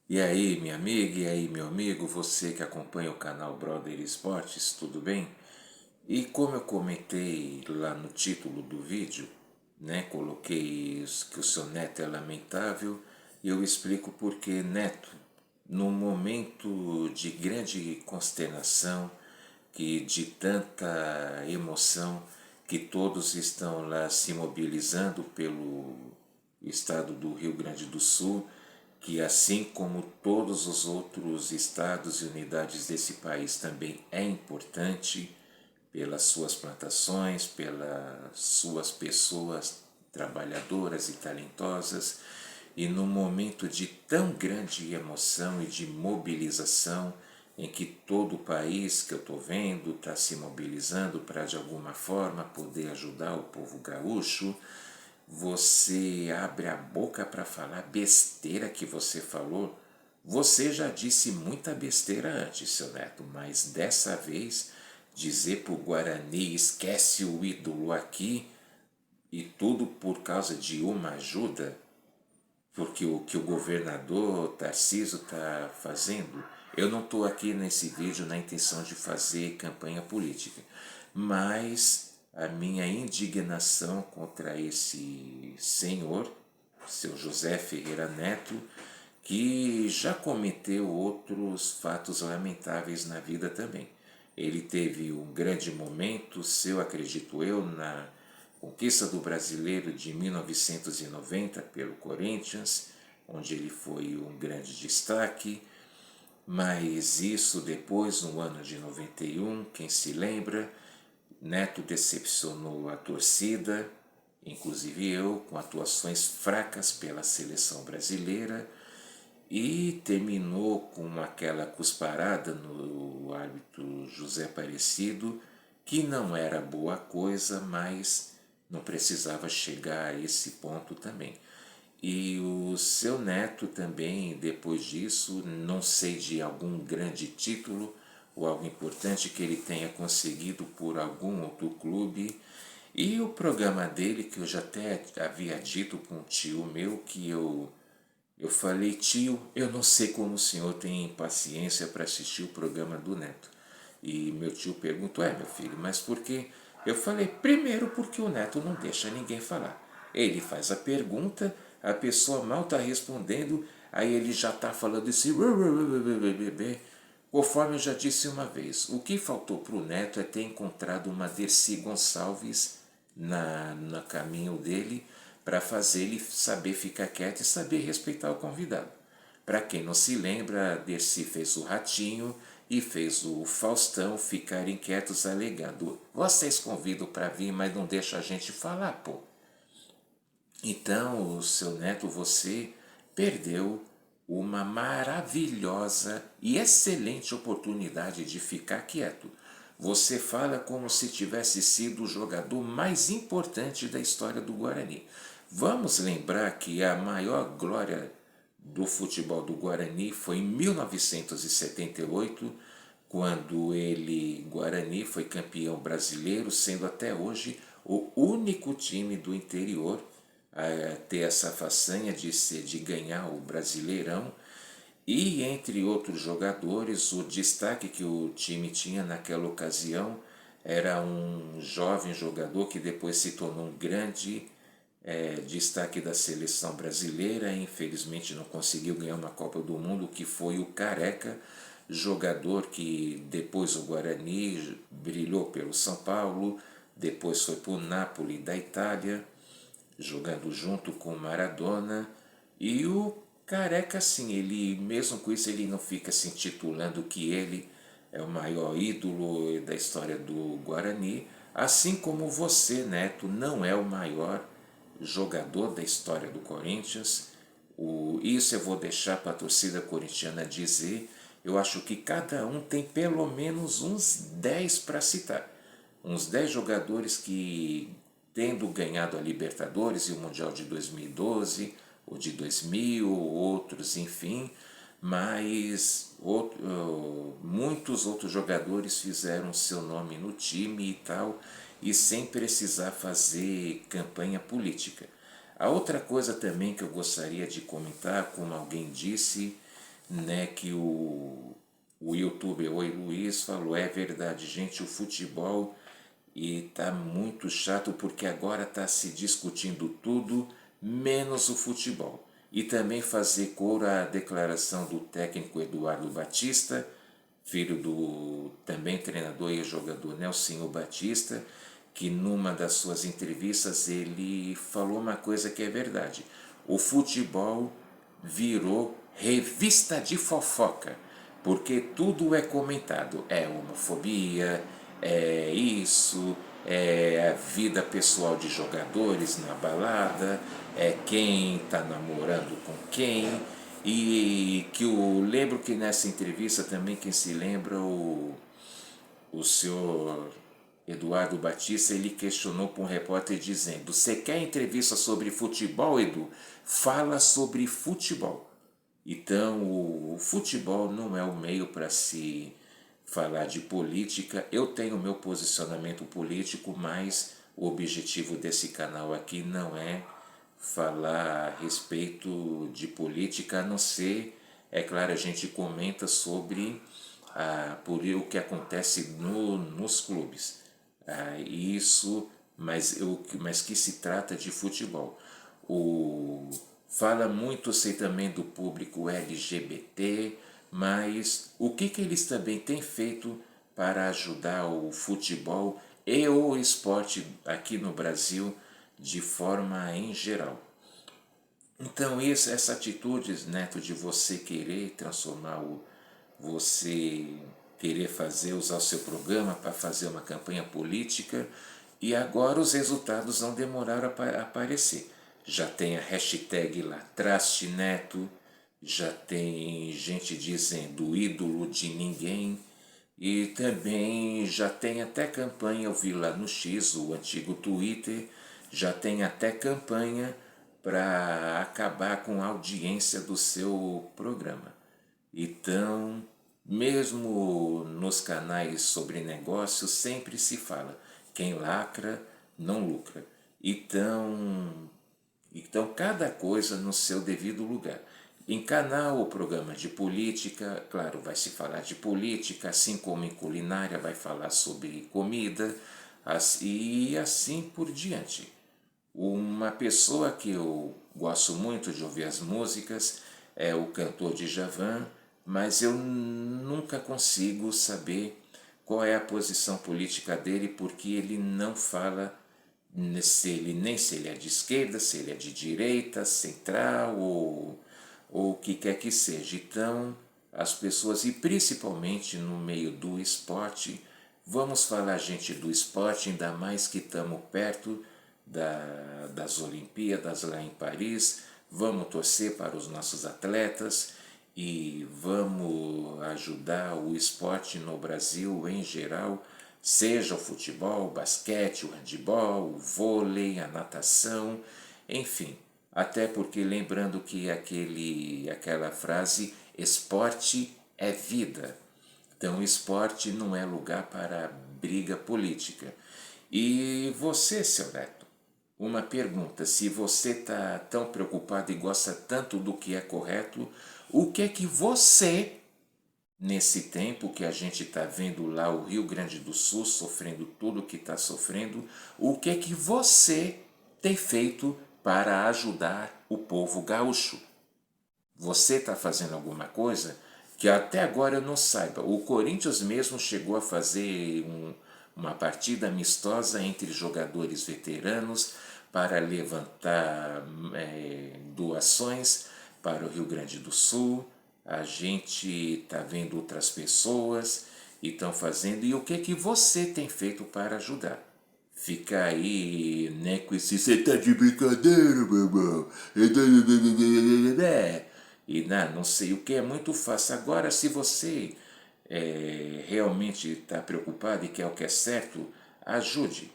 E aí, minha amiga, e aí, meu amigo, você que acompanha o canal Brother Esportes, tudo bem? E como eu comentei lá no título do vídeo, né, coloquei que o seu neto é lamentável, e eu explico porque neto, num momento de grande consternação, que de tanta emoção, que todos estão lá se mobilizando pelo estado do Rio Grande do Sul, que assim como todos os outros estados e unidades desse país também é importante pelas suas plantações, pelas suas pessoas trabalhadoras e talentosas, e num momento de tão grande emoção e de mobilização, em que todo o país que eu estou vendo está se mobilizando para de alguma forma poder ajudar o povo gaúcho, você abre a boca para falar besteira que você falou. Você já disse muita besteira antes, seu neto, mas dessa vez dizer para o Guarani esquece o ídolo aqui e tudo por causa de uma ajuda, porque o que o governador Tarcísio está fazendo, eu não estou aqui nesse vídeo na intenção de fazer campanha política, mas a minha indignação contra esse senhor, seu José Ferreira Neto, que já cometeu outros fatos lamentáveis na vida também. Ele teve um grande momento, seu acredito eu, na conquista do Brasileiro de 1990 pelo Corinthians, onde ele foi um grande destaque, mas isso depois, no ano de 91, quem se lembra, Neto decepcionou a torcida, inclusive eu, com atuações fracas pela seleção brasileira, e terminou com aquela cusparada no árbitro José Aparecido, que não era boa coisa, mas não precisava chegar a esse ponto também. E o seu neto também, depois disso, não sei de algum grande título ou algo importante que ele tenha conseguido por algum outro clube. E o programa dele, que eu já até havia dito com um tio meu, que eu falei, tio, eu não sei como o senhor tem paciência para assistir o programa do Neto. E meu tio perguntou, meu filho, mas por quê? Eu falei, primeiro porque o Neto não deixa ninguém falar. Ele faz a pergunta, a pessoa mal está respondendo, aí ele já está falando esse... Conforme eu já disse uma vez, o que faltou para o Neto é ter encontrado uma Dercy Gonçalves no caminho dele para fazer ele saber ficar quieto e saber respeitar o convidado. Para quem não se lembra, a Dercy fez o Ratinho e fez o Faustão ficarem quietos alegando. Vocês convidam para vir, mas não deixa a gente falar, pô. Então, o seu neto, você perdeu uma maravilhosa e excelente oportunidade de ficar quieto. Você fala como se tivesse sido o jogador mais importante da história do Guarani. Vamos lembrar que a maior glória do futebol do Guarani foi em 1978, quando ele, Guarani, foi campeão brasileiro, sendo até hoje o único time do interior a ter essa façanha de ganhar o Brasileirão. E entre outros jogadores, o destaque que o time tinha naquela ocasião era um jovem jogador que depois se tornou um grande destaque da seleção brasileira. Infelizmente não conseguiu ganhar uma Copa do Mundo, que foi o Careca, jogador que depois o Guarani brilhou pelo São Paulo, depois foi para o Napoli da Itália, jogando junto com Maradona. E o Careca, assim, ele mesmo com isso ele não fica se intitulando que ele é o maior ídolo da história do Guarani, assim como você, Neto, não é o maior jogador da história do Corinthians. Isso eu vou deixar para a torcida corintiana dizer. Eu acho que cada um tem pelo menos uns 10 para citar. Uns 10 jogadores que, tendo ganhado a Libertadores e o Mundial de 2012, ou de 2000, outros, enfim, mas muitos outros jogadores fizeram seu nome no time e tal, e sem precisar fazer campanha política. A outra coisa também que eu gostaria de comentar, como alguém disse, né, que o youtuber Oi Luiz falou, é verdade, gente, o futebol e tá muito chato porque agora tá se discutindo tudo menos o futebol. E também fazer coro à declaração do técnico Eduardo Batista, filho do também treinador e jogador Nelsinho Batista, que numa das suas entrevistas ele falou uma coisa que é verdade. O futebol virou revista de fofoca, porque tudo é comentado. É homofobia, é isso, é a vida pessoal de jogadores na balada, é quem está namorando com quem. E que eu lembro que nessa entrevista também, quem se lembra, o senhor Eduardo Batista, ele questionou para um repórter dizendo: você quer entrevista sobre futebol, Edu? Fala sobre futebol. Então, o futebol não é o meio para se falar de política. Eu tenho meu posicionamento político, mas o objetivo desse canal aqui não é falar a respeito de política, a não ser, é claro, a gente comenta sobre por o que acontece nos clubes. Isso, mas que se trata de futebol. Fala muito, sei também, do público LGBT, mas o que eles também têm feito para ajudar o futebol e o esporte aqui no Brasil de forma em geral. Então essa atitude, Neto, de você querer transformar você querer usar o seu programa para fazer uma campanha política, e agora os resultados não demoraram a aparecer. Já tem a hashtag lá, Traste Neto, já tem gente dizendo ídolo de ninguém, e também já tem até campanha, eu vi lá no X, o antigo Twitter, já tem até campanha para acabar com a audiência do seu programa. Então, mesmo nos canais sobre negócios, sempre se fala, quem lacra não lucra. Então cada coisa no seu devido lugar. Em canal ou programa de política, claro, vai se falar de política, assim como em culinária vai falar sobre comida, e assim por diante. Uma pessoa que eu gosto muito de ouvir as músicas é o cantor Djavan, mas eu nunca consigo saber qual é a posição política dele, porque ele não fala nem se ele é de esquerda, se ele é de direita, central ou o que quer que seja. Então, as pessoas, e principalmente no meio do esporte, vamos falar, gente, do esporte, ainda mais que estamos perto das Olimpíadas lá em Paris, vamos torcer para os nossos atletas e vamos ajudar o esporte no Brasil em geral, seja o futebol, o basquete, o handebol, o vôlei, a natação, enfim. Até porque lembrando que aquela frase, esporte é vida. Então, esporte não é lugar para briga política. E você, seu Neto, uma pergunta: se você está tão preocupado e gosta tanto do que é correto, o que é que você, nesse tempo que a gente está vendo lá o Rio Grande do Sul sofrendo tudo o que está sofrendo, o que é que você tem feito para ajudar o povo gaúcho? Você está fazendo alguma coisa que até agora eu não saiba? O Corinthians mesmo chegou a fazer uma partida amistosa entre jogadores veteranos para levantar doações para o Rio Grande do Sul. A gente está vendo outras pessoas e estão fazendo. E o que é que você tem feito para ajudar? Ficar aí, né, com esse você tá de brincadeira, meu irmão. E não sei o que, é muito fácil. Agora, se você realmente está preocupado e quer o que é certo, ajude.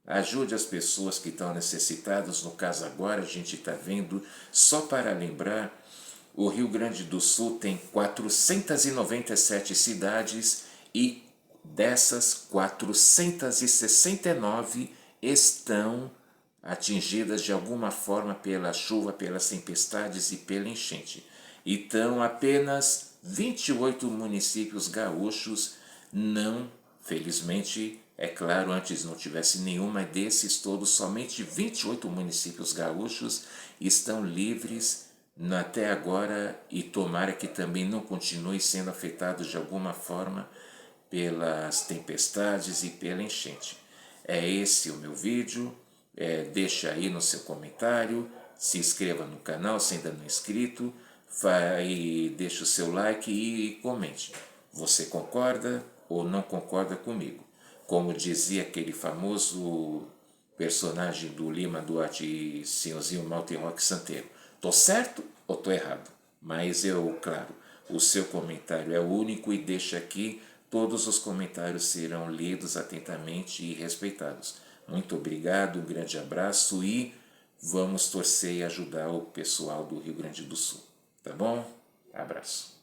Ajude as pessoas que estão necessitadas. No caso agora, a gente está vendo, só para lembrar, o Rio Grande do Sul tem 497 cidades e dessas 469 estão atingidas de alguma forma pela chuva, pelas tempestades e pela enchente. Então, apenas 28 municípios gaúchos não, felizmente, é claro, antes não tivesse nenhuma desses todos, somente 28 municípios gaúchos estão livres até agora e tomara que também não continue sendo afetados de alguma forma pelas tempestades e pela enchente. É esse o meu vídeo, deixa aí no seu comentário, se inscreva no canal se ainda não é inscrito, deixa o seu like e comente. Você concorda ou não concorda comigo? Como dizia aquele famoso personagem do Lima Duarte e Senhorzinho Malta Rock Santeiro, tô certo ou tô errado? Mas eu, claro, o seu comentário é único e deixa aqui, todos os comentários serão lidos atentamente e respeitados. Muito obrigado, um grande abraço e vamos torcer e ajudar o pessoal do Rio Grande do Sul, tá bom? Abraço.